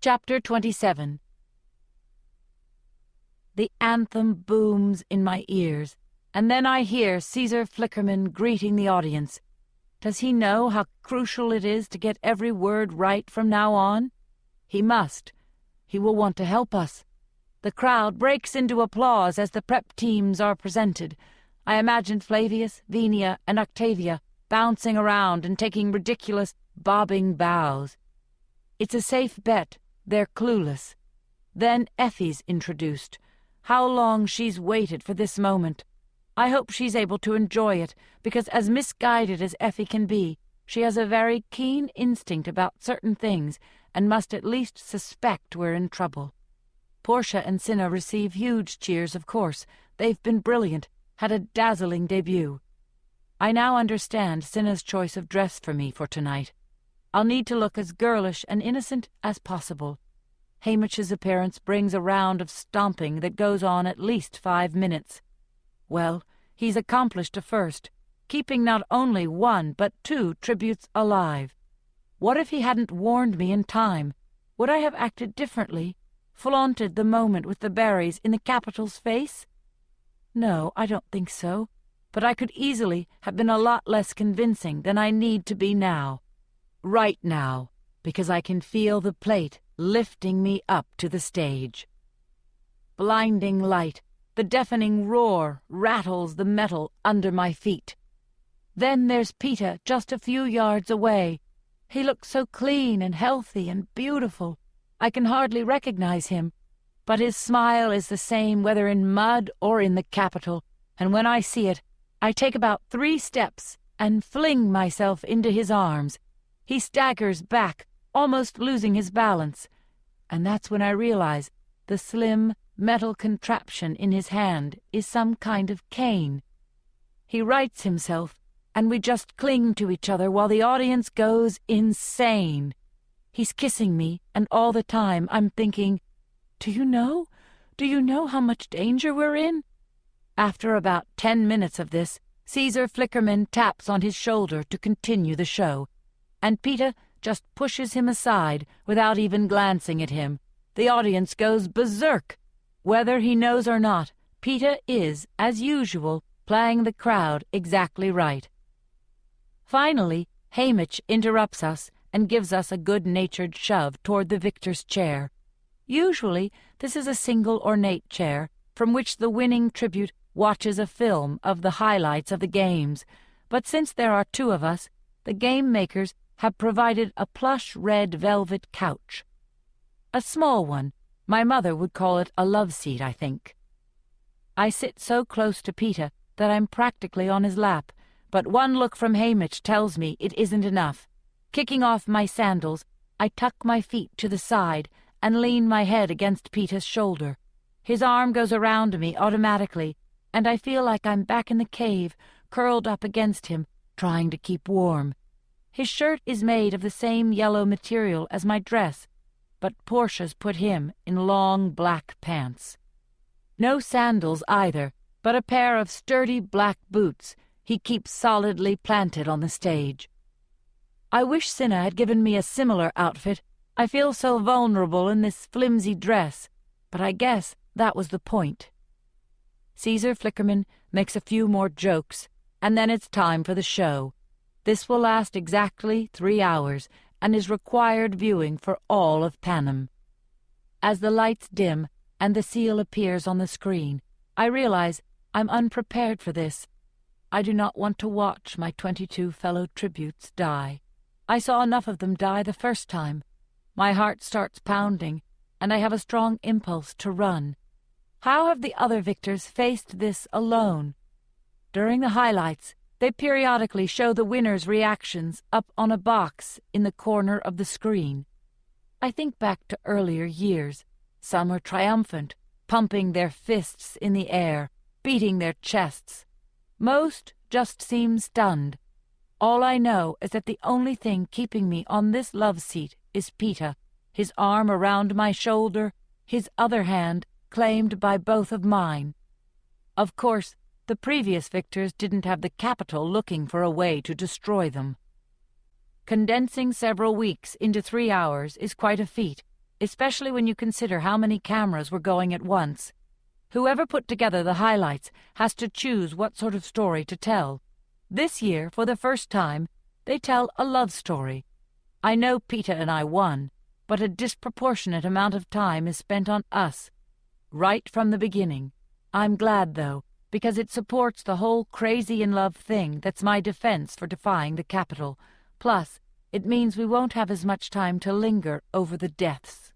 Chapter 27. The anthem booms in my ears, and then I hear Caesar Flickerman greeting the audience. Does he know how crucial it is to get every word right from now on? He must. He will want to help us. The crowd breaks into applause as the prep teams are presented. I imagine Flavius, Venia, and Octavia bouncing around and taking ridiculous, bobbing bows. It's a safe bet they're clueless. Then Effie's introduced. How long she's waited for this moment. I hope she's able to enjoy it, because as misguided as Effie can be, she has a very keen instinct about certain things and must at least suspect we're in trouble. Portia and Cinna receive huge cheers, of course. They've been brilliant, had a dazzling debut. I now understand Cinna's choice of dress for me for tonight. I'll need to look as girlish and innocent as possible. Hamish's appearance brings a round of stomping that goes on at least 5 minutes. Well, he's accomplished a first, keeping not only 1 but 2 tributes alive. What if he hadn't warned me in time? Would I have acted differently? Flaunted the moment with the berries in the Capitol's face? No, I don't think so, but I could easily have been a lot less convincing than I need to be now. Right now, because I can feel the plate lifting me up to the stage. Blinding light, the deafening roar rattles the metal under my feet. Then there's Peter just a few yards away. He looks so clean and healthy and beautiful. I can hardly recognize him, but his smile is the same whether in mud or in the Capitol, and when I see it, I take about 3 steps and fling myself into his arms. He staggers back, almost losing his balance, and that's when I realize the slim metal contraption in his hand is some kind of cane. He rights himself, and we just cling to each other while the audience goes insane. He's kissing me, and all the time I'm thinking, Do you know how much danger we're in? After about 10 minutes of this, Caesar Flickerman taps on his shoulder to continue the show, and Peter just pushes him aside without even glancing at him. The audience goes berserk. Whether he knows or not, Peter is, as usual, playing the crowd exactly right. Finally, Hamish interrupts us and gives us a good-natured shove toward the victor's chair. Usually, this is a single ornate chair from which the winning tribute watches a film of the highlights of the games, but since there are 2 of us, the game makers have provided a plush red velvet couch. A small one. My mother would call it a love seat, I think. I sit so close to Peter that I'm practically on his lap, but one look from Hamish tells me it isn't enough. Kicking off my sandals, I tuck my feet to the side and lean my head against Peter's shoulder. His arm goes around me automatically, and I feel like I'm back in the cave, curled up against him, trying to keep warm. His shirt is made of the same yellow material as my dress, but Portia's put him in long black pants. No sandals either, but a pair of sturdy black boots he keeps solidly planted on the stage. I wish Cinna had given me a similar outfit. I feel so vulnerable in this flimsy dress, but I guess that was the point. Caesar Flickerman makes a few more jokes, and then it's time for the show. This will last exactly 3 hours, and is required viewing for all of Panem. As the lights dim and the seal appears on the screen, I realize I'm unprepared for this. I do not want to watch my 22 fellow tributes die. I saw enough of them die the first time. My heart starts pounding, and I have a strong impulse to run. How have the other victors faced this alone? During the highlights, they periodically show the winners' reactions up on a box in the corner of the screen. I think back to earlier years. Some are triumphant, pumping their fists in the air, beating their chests. Most just seem stunned. All I know is that the only thing keeping me on this love seat is Peter, his arm around my shoulder, his other hand claimed by both of mine. Of course, the previous victors didn't have the Capitol looking for a way to destroy them. Condensing several weeks into 3 hours is quite a feat, especially when you consider how many cameras were going at once. Whoever put together the highlights has to choose what sort of story to tell. This year, for the first time, they tell a love story. I know Peter and I won, but a disproportionate amount of time is spent on us, right from the beginning. I'm glad, though, because it supports the whole crazy-in-love thing that's my defense for defying the Capitol. Plus, it means we won't have as much time to linger over the deaths.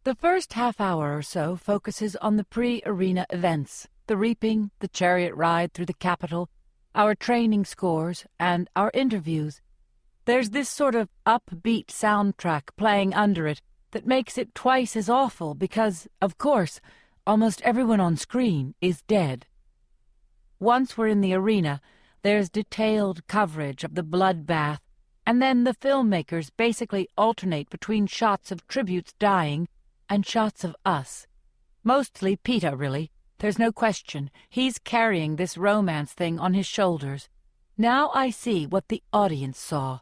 The first half hour or so focuses on the pre-arena events, the reaping, the chariot ride through the Capitol, our training scores, and our interviews. There's this sort of upbeat soundtrack playing under it that makes it twice as awful because, of course, almost everyone on screen is dead. Once we're in the arena, there's detailed coverage of the bloodbath, and then the filmmakers basically alternate between shots of tributes dying and shots of us. Mostly Peter, really. There's no question. He's carrying this romance thing on his shoulders. Now I see what the audience saw.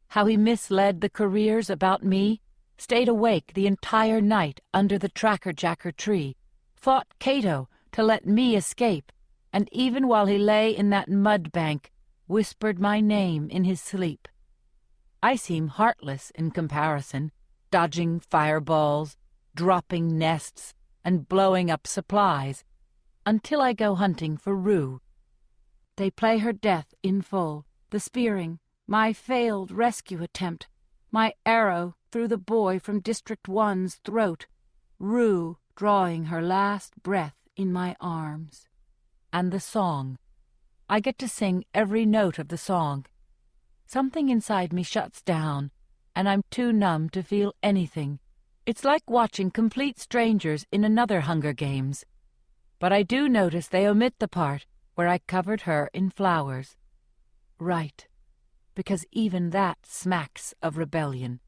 How he misled the careers about me, stayed awake the entire night under the tracker-jacker tree, fought Cato to let me escape, and even while he lay in that mud bank, whispered my name in his sleep. I seem heartless in comparison, dodging fireballs, dropping nests, and blowing up supplies, until I go hunting for Rue. They play her death in full, the spearing, my failed rescue attempt, my arrow through the boy from District 1's throat, Rue drawing her last breath in my arms. And the song. I get to sing every note of the song. Something inside me shuts down, and I'm too numb to feel anything. It's like watching complete strangers in another Hunger Games. But I do notice they omit the part where I covered her in flowers. Right, because even that smacks of rebellion.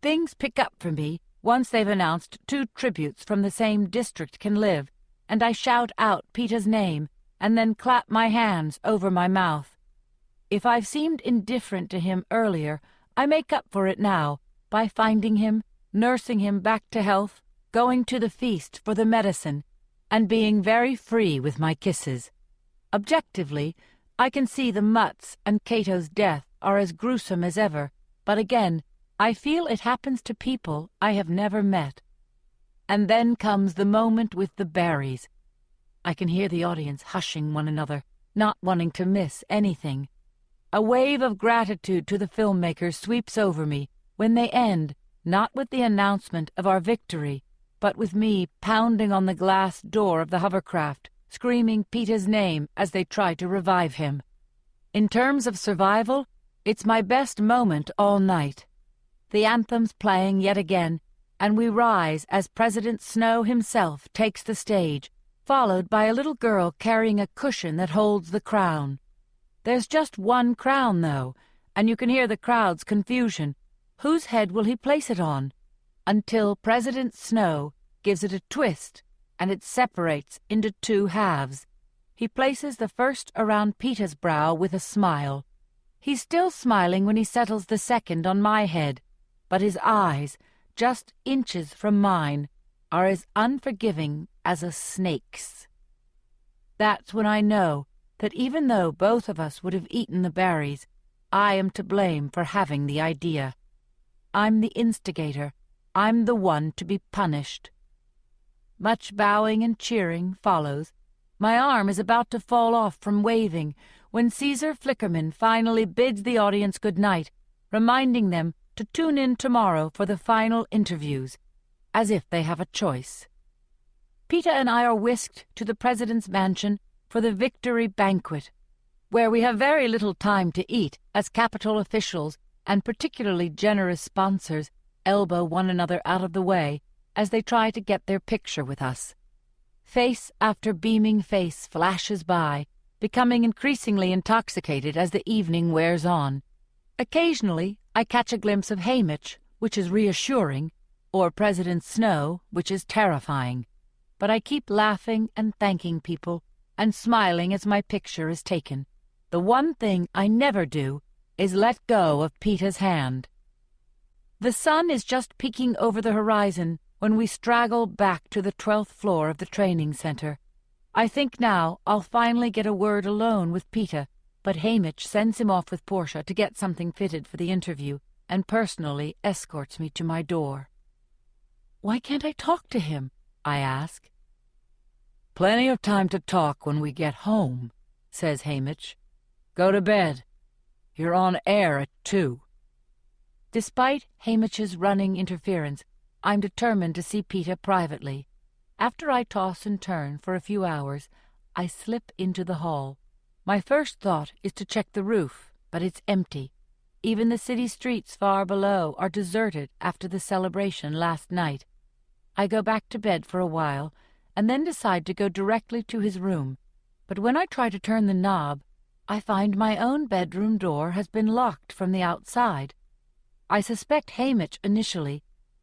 Things pick up for me once they've announced 2 tributes from the same district can live, and I shout out Peter's name and then clap my hands over my mouth. If I've seemed indifferent to him earlier, I make up for it now by finding him, nursing him back to health, going to the feast for the medicine, and being very free with my kisses. Objectively, I can see the Mutt's and Cato's death are as gruesome as ever, but again, I feel it happens to people I have never met. And then comes the moment with the berries. I can hear the audience hushing one another, not wanting to miss anything. A wave of gratitude to the filmmakers sweeps over me when they end, not with the announcement of our victory, but with me pounding on the glass door of the hovercraft, screaming Peter's name as they try to revive him. In terms of survival, it's my best moment all night. The anthem's playing yet again, and we rise as President Snow himself takes the stage, followed by a little girl carrying a cushion that holds the crown. There's just one crown, though, and you can hear the crowd's confusion. Whose head will he place it on? Until President Snow gives it a twist, and it separates into 2 halves. He places the first around Peter's brow with a smile. He's still smiling when he settles the second on my head, but his eyes, just inches from mine, are as unforgiving as a snake's. That's when I know that even though both of us would have eaten the berries, I am to blame for having the idea. I'm the instigator. I'm the one to be punished. Much bowing and cheering follows. My arm is about to fall off from waving when Caesar Flickerman finally bids the audience good night, reminding them to tune in tomorrow for the final interviews, as if they have a choice. Peter and I are whisked to the President's mansion for the victory banquet, where we have very little time to eat as Capitol officials and particularly generous sponsors elbow one another out of the way as they try to get their picture with us. Face after beaming face flashes by, becoming increasingly intoxicated as the evening wears on. Occasionally, I catch a glimpse of Haymitch, which is reassuring, or President Snow, which is terrifying. But I keep laughing and thanking people and smiling as my picture is taken. The one thing I never do is let go of Peter's hand. The sun is just peeking over the horizon when we straggle back to the 12th floor of the training center. I think now I'll finally get a word alone with Peter, but Hamish sends him off with Portia to get something fitted for the interview and personally escorts me to my door. "Why can't I talk to him?" I ask. "Plenty of time to talk when we get home," says Hamish. "Go to bed. You're on air at 2. Despite Hamish's running interference, I'm determined to see Peter privately. After I toss and turn for a few hours, I slip into the hall. My first thought is to check the roof, but it's empty. Even the city streets far below are deserted after the celebration last night. I go back to bed for a while, and then decide to go directly to his room. But when I try to turn the knob, I find my own bedroom door has been locked from the outside. I suspect Hamish initially,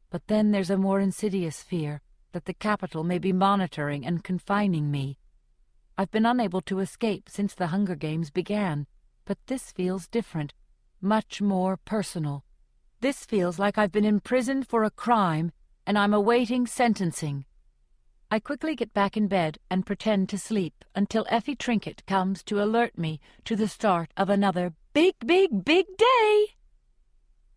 but then there's a more insidious fear that the capital may be monitoring and confining me. I've been unable to escape since the Hunger Games began, but this feels different, much more personal. This feels like I've been imprisoned for a crime and I'm awaiting sentencing. I quickly get back in bed and pretend to sleep until Effie Trinket comes to alert me to the start of another big day.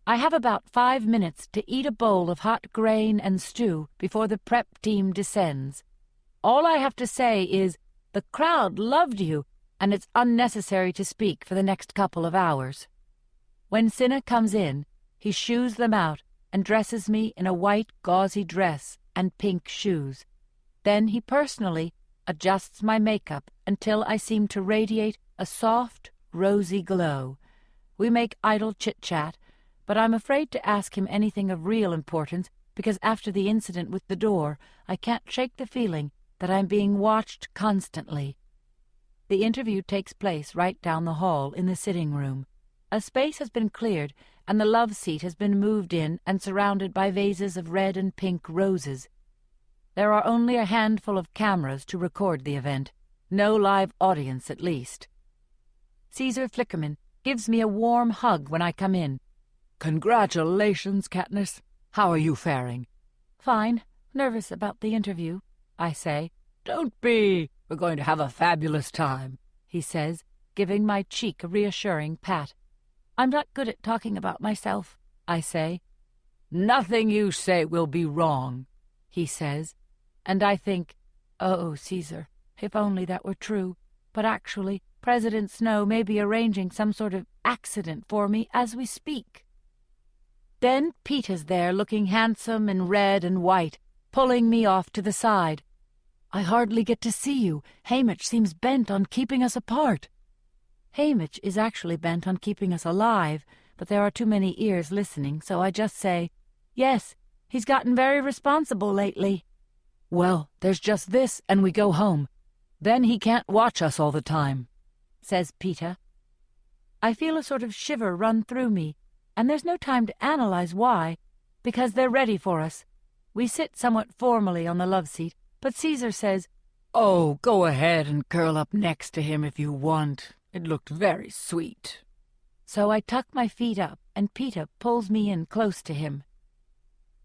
I have about 5 minutes to eat a bowl of hot grain and stew before the prep team descends. All I have to say is, "The crowd loved you, and it's unnecessary to speak for the next couple of hours." When Cinna comes in, he shoos them out and dresses me in a white gauzy dress and pink shoes. Then he personally adjusts my makeup until I seem to radiate a soft, rosy glow. We make idle chit-chat, but I'm afraid to ask him anything of real importance because after the incident with the door, I can't shake the feeling that I'm being watched constantly. The interview takes place right down the hall in the sitting room. A space has been cleared, and the love seat has been moved in and surrounded by vases of red and pink roses. There are only a handful of cameras to record the event, no live audience at least. Caesar Flickerman gives me a warm hug when I come in. "Congratulations, Katniss. How are you faring?" "Fine. Nervous about the interview," I say. "Don't be. We're going to have a fabulous time," he says, giving my cheek a reassuring pat. "I'm not good at talking about myself," I say. "Nothing you say will be wrong," he says, and I think, "Oh, Caesar, if only that were true. But actually, President Snow may be arranging some sort of accident for me as we speak." Then Peter's there looking handsome in red and white, pulling me off to the side. "I hardly get to see you. Hamish seems bent on keeping us apart." Hamish is actually bent on keeping us alive, but there are too many ears listening, so I just say, "Yes, he's gotten very responsible lately." "Well, there's just this, and we go home. Then he can't watch us all the time," says Peter. I feel a sort of shiver run through me, and there's no time to analyze why, because they're ready for us. We sit somewhat formally on the love seat, but Caesar says, "Oh, go ahead and curl up next to him if you want. It looked very sweet." So I tuck my feet up, and Peter pulls me in close to him.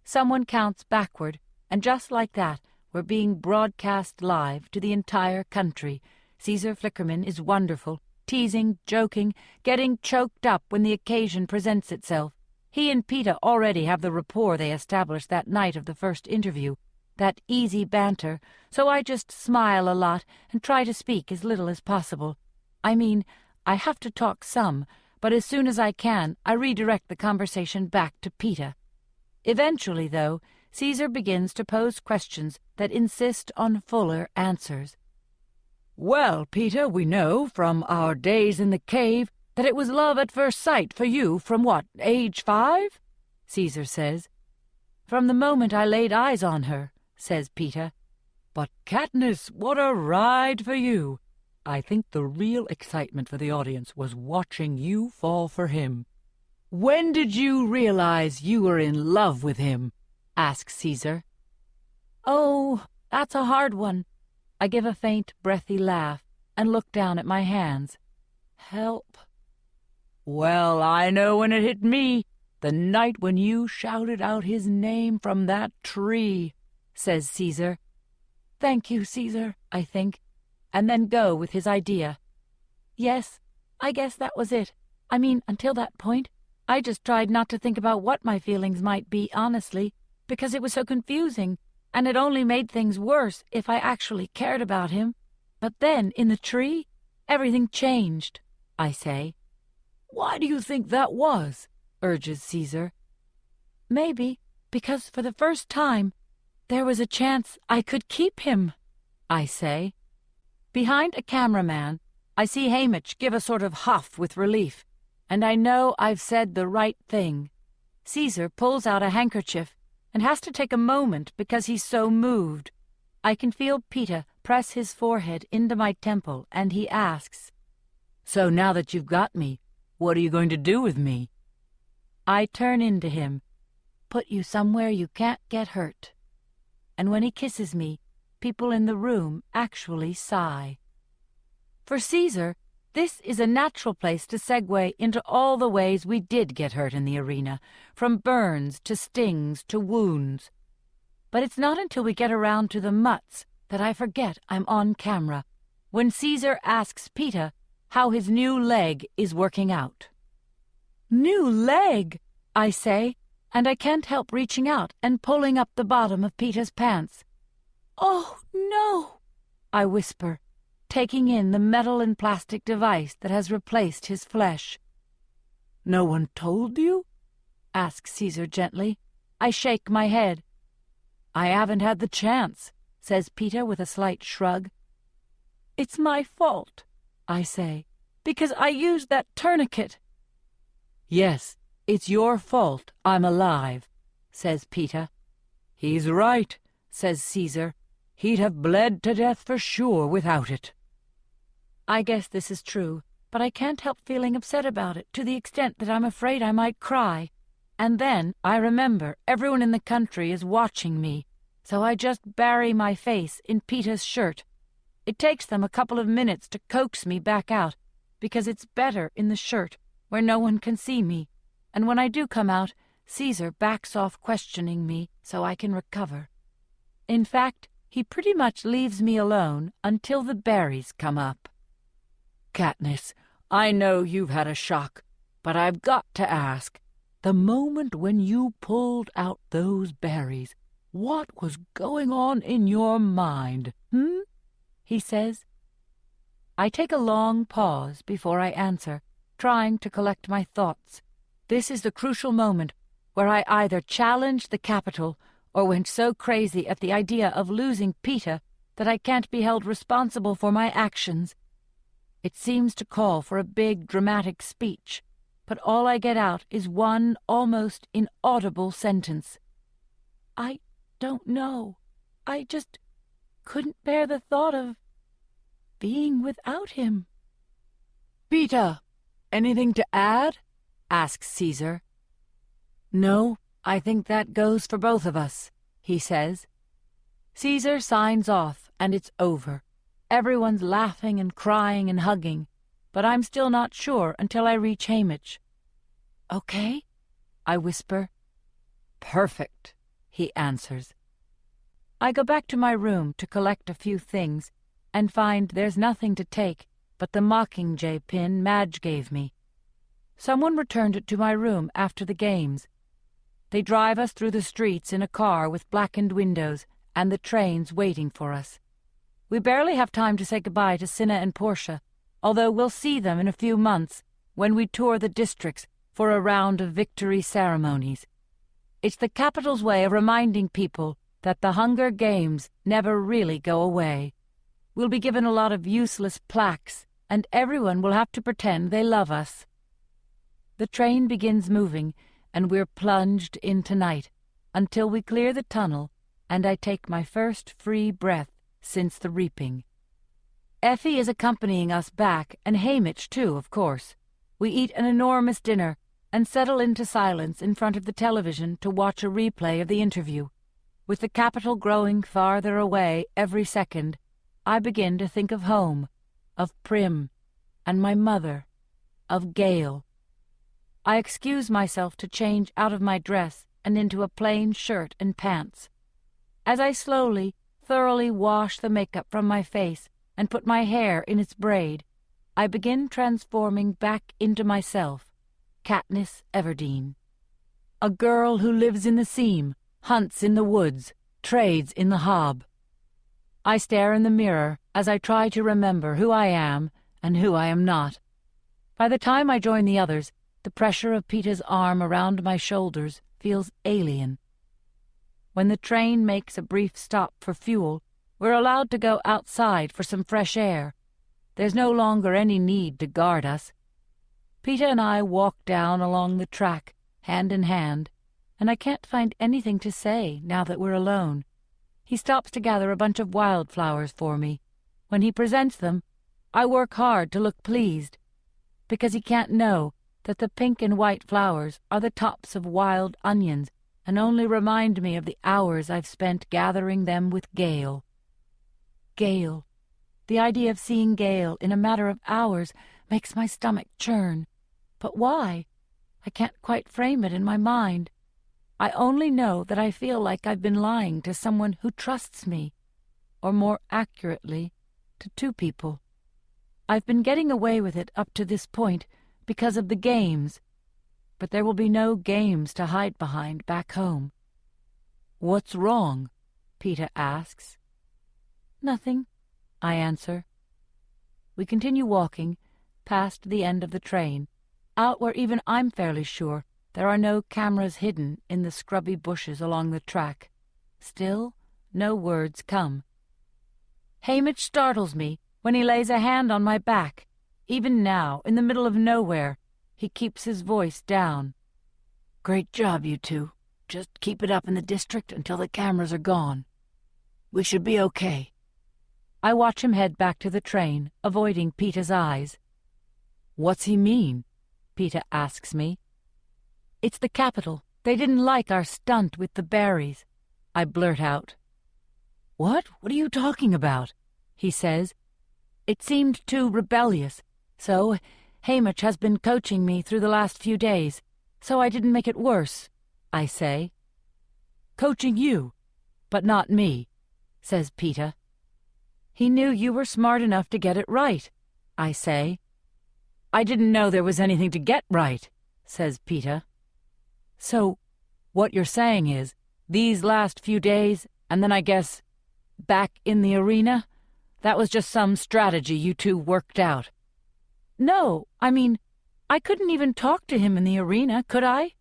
Someone counts backward, and just like that, we're being broadcast live to the entire country. Caesar Flickerman is wonderful, teasing, joking, getting choked up when the occasion presents itself. He and Peter already have the rapport they established that night of the first interview, that easy banter, so I just smile a lot and try to speak as little as possible. I mean, I have to talk some, but as soon as I can, I redirect the conversation back to Peter. Eventually, though, Caesar begins to pose questions that insist on fuller answers. "Well, Peter, we know from our days in the cave that it was love at first sight for you from what, age 5? Caesar says. "From the moment I laid eyes on her," says Peter. "But Katniss, what a ride for you! I think the real excitement for the audience was watching you fall for him. When did you realize you were in love with him?" asks Caesar. "Oh, that's a hard one." I give a faint, breathy laugh and look down at my hands. "Help." "Well, I know when it hit me. The night when you shouted out his name from that tree," says Caesar. "Thank you, Caesar," I think, and then go with his idea. Yes, I guess that was it. I mean, until that point, I just tried not to think about what my feelings might be, honestly, because it was so confusing, and it only made things worse if I actually cared about him. But then, in the tree, everything changed, I say. "Why do you think that was?" urges Caesar. "Maybe because for the first time there was a chance I could keep him," I say. Behind a cameraman, I see Hamish give a sort of huff with relief, and I know I've said the right thing. Caesar pulls out a handkerchief and has to take a moment because he's so moved. I can feel Peter press his forehead into my temple, and he asks, "So now that you've got me, what are you going to do with me?" I turn into him, "Put you somewhere you can't get hurt." And when he kisses me, people in the room actually sigh. For Caesar, this is a natural place to segue into all the ways we did get hurt in the arena, from burns to stings to wounds. But it's not until we get around to the mutts that I forget I'm on camera, when Caesar asks Peter how his new leg is working out. "New leg," I say, and I can't help reaching out and pulling up the bottom of Peter's pants. "Oh, no," I whisper, taking in the metal and plastic device that has replaced his flesh. "No one told you?" asks Caesar gently. I shake my head. "I haven't had the chance," says Peter with a slight shrug. "It's my fault," I say, "because I used that tourniquet." "Yes, it's your fault I'm alive," says Peter. "He's right," says Caesar. "He'd have bled to death for sure without it." I guess this is true, but I can't help feeling upset about it, to the extent that I'm afraid I might cry. And then I remember everyone in the country is watching me, so I just bury my face in Peter's shirt. It takes them a couple of minutes to coax me back out, because it's better in the shirt, where no one can see me, and when I do come out, Caesar backs off questioning me so I can recover. In fact, he pretty much leaves me alone until the berries come up. "Katniss, I know you've had a shock, but I've got to ask, the moment when you pulled out those berries, what was going on in your mind, he says. I take a long pause before I answer, trying to collect my thoughts. This is the crucial moment where I either challenged the Capitol or went so crazy at the idea of losing Peter that I can't be held responsible for my actions. It seems to call for a big, dramatic speech, but all I get out is one almost inaudible sentence. I don't know. I just couldn't bear the thought of being without him. "Peter, anything to add?" asks Caesar. "No, I think that goes for both of us," he says. Caesar signs off, and it's over. Everyone's laughing and crying and hugging, but I'm still not sure until I reach Hamish. "Okay?" I whisper. "Perfect," he answers. I go back to my room to collect a few things and find there's nothing to take but the Mockingjay pin Madge gave me. Someone returned it to my room after the games. They drive us through the streets in a car with blackened windows and the trains waiting for us. We barely have time to say goodbye to Cinna and Portia, although we'll see them in a few months when we tour the districts for a round of victory ceremonies. It's the Capitol's way of reminding people that the Hunger Games never really go away. We'll be given a lot of useless plaques, and everyone will have to pretend they love us. The train begins moving, and we're plunged into night, until we clear the tunnel, and I take my first free breath since the reaping. Effie is accompanying us back, and Hamish too, of course. We eat an enormous dinner, and settle into silence in front of the television to watch a replay of the interview. With the Capitol growing farther away every second, I begin to think of home, of Prim, and my mother, of Gale. I excuse myself to change out of my dress and into a plain shirt and pants. As I slowly, thoroughly wash the makeup from my face and put my hair in its braid, I begin transforming back into myself, Katniss Everdeen. A girl who lives in the seam, hunts in the woods, trades in the hob. I stare in the mirror as I try to remember who I am and who I am not. By the time I join the others, the pressure of Peeta's arm around my shoulders feels alien. When the train makes a brief stop for fuel, we're allowed to go outside for some fresh air. There's no longer any need to guard us. Peeta and I walk down along the track, hand in hand, and I can't find anything to say now that we're alone. He stops to gather a bunch of wildflowers for me. When he presents them, I work hard to look pleased, because he can't know that the pink and white flowers are the tops of wild onions and only remind me of the hours I've spent gathering them with Gale. Gale. The idea of seeing Gale in a matter of hours makes my stomach churn. But why? I can't quite frame it in my mind. I only know that I feel like I've been lying to someone who trusts me, or more accurately, to two people. I've been getting away with it up to this point because of the games, but there will be no games to hide behind back home. "What's wrong?" Peeta asks. "Nothing," I answer. We continue walking, past the end of the train, out where even I'm fairly sure there are no cameras hidden in the scrubby bushes along the track. Still, no words come. Haymitch startles me when he lays a hand on my back. Even now, in the middle of nowhere, he keeps his voice down. "Great job, you two. Just keep it up in the district until the cameras are gone. We should be okay." I watch him head back to the train, avoiding Peeta's eyes. "What's he mean?" Peeta asks me. "It's the capital. They didn't like our stunt with the berries," I blurt out. What are you talking about?" he says. "It seemed too rebellious, so Haymitch has been coaching me through the last few days, so I didn't make it worse," I say. "Coaching you, but not me," says Peeta. "He knew you were smart enough to get it right," I say. "I didn't know there was anything to get right," says Peeta. "So, what you're saying is, these last few days, and then I guess, back in the arena, that was just some strategy you two worked out?" "No, I mean, I couldn't even talk to him in the arena, could I?"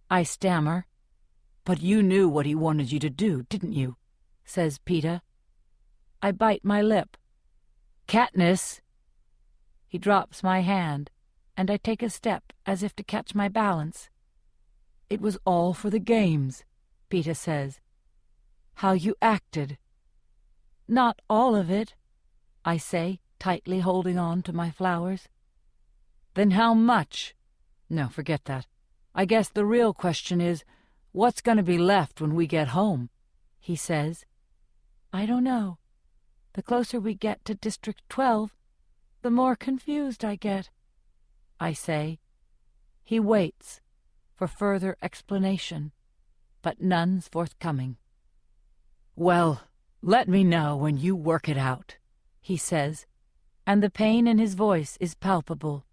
I stammer. "But you knew what he wanted you to do, didn't you?" says Peeta. I bite my lip. "Katniss!" He drops my hand, and I take a step as if to catch my balance. "It was all for the games," Peeta says. "How you acted." "Not all of it," I say, tightly holding on to my flowers. "Then how much? No, forget that. I guess the real question is, what's going to be left when we get home?" he says. "I don't know. The closer we get to District 12, the more confused I get," I say. He waits for further explanation, but none's forthcoming. "Well, let me know when you work it out," he says, and the pain in his voice is palpable.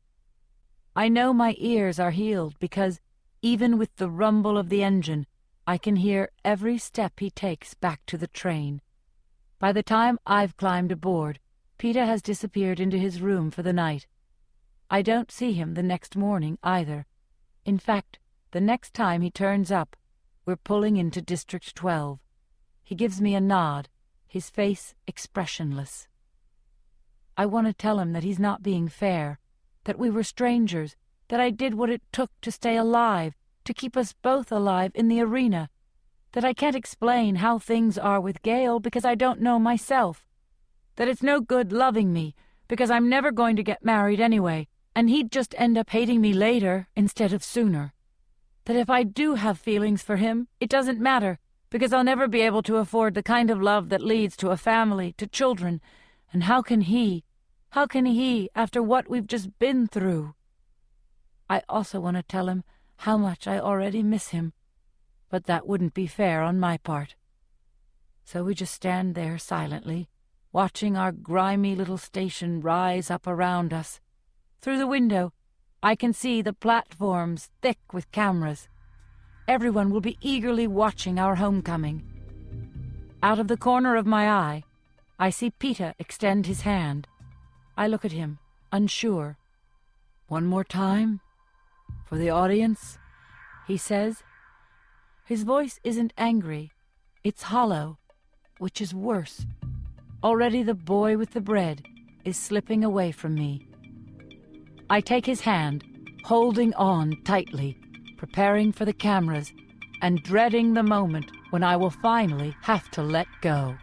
I know my ears are healed because, even with the rumble of the engine, I can hear every step he takes back to the train. By the time I've climbed aboard, Peeta has disappeared into his room for the night. I don't see him the next morning either. In fact, the next time he turns up, we're pulling into District 12. He gives me a nod, his face expressionless. I want to tell him that he's not being fair, that we were strangers, that I did what it took to stay alive, to keep us both alive in the arena, that I can't explain how things are with Gale because I don't know myself, that it's no good loving me because I'm never going to get married anyway, and he'd just end up hating me later instead of sooner, that if I do have feelings for him, it doesn't matter because I'll never be able to afford the kind of love that leads to a family, to children, and how can he, after what we've just been through? I also want to tell him how much I already miss him, but that wouldn't be fair on my part. So we just stand there silently, watching our grimy little station rise up around us. Through the window, I can see the platforms thick with cameras. Everyone will be eagerly watching our homecoming. Out of the corner of my eye, I see Peter extend his hand. I look at him, unsure. "One more time? For the audience?" he says. His voice isn't angry. It's hollow, which is worse. Already the boy with the bread is slipping away from me. I take his hand, holding on tightly, preparing for the cameras, and dreading the moment when I will finally have to let go.